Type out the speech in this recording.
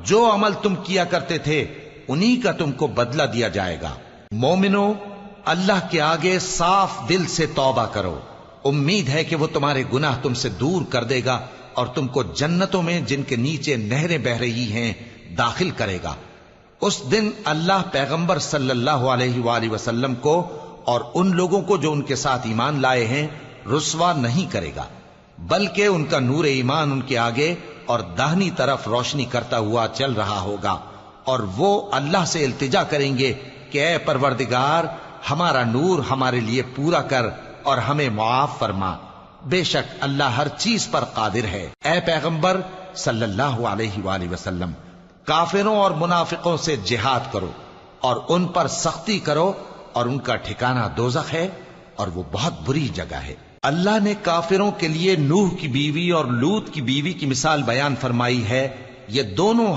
جو عمل تم کیا کرتے تھے انہی کا تم کو بدلہ دیا جائے گا۔ مومنو، اللہ کے آگے صاف دل سے توبہ کرو، امید ہے کہ وہ تمہارے گناہ تم سے دور کر دے گا اور تم کو جنتوں میں جن کے نیچے نہریں بہ رہی ہیں داخل کرے گا۔ اس دن اللہ پیغمبر صلی اللہ علیہ وآلہ وسلم کو اور ان لوگوں کو جو ان کے ساتھ ایمان لائے ہیں رسوا نہیں کرے گا، بلکہ ان کا نور ایمان ان کے آگے اور داہنی طرف روشنی کرتا ہوا چل رہا ہوگا، اور وہ اللہ سے التجا کریں گے کہ اے پروردگار، ہمارا نور ہمارے لیے پورا کر اور ہمیں معاف فرما، بے شک اللہ ہر چیز پر قادر ہے۔ اے پیغمبر صلی اللہ علیہ وآلہ وسلم، کافروں اور منافقوں سے جہاد کرو اور ان پر سختی کرو، اور ان کا ٹھکانہ دوزخ ہے اور وہ بہت بری جگہ ہے۔ اللہ نے کافروں کے لیے نوح کی بیوی اور لوط کی بیوی کی مثال بیان فرمائی ہے، یہ دونوں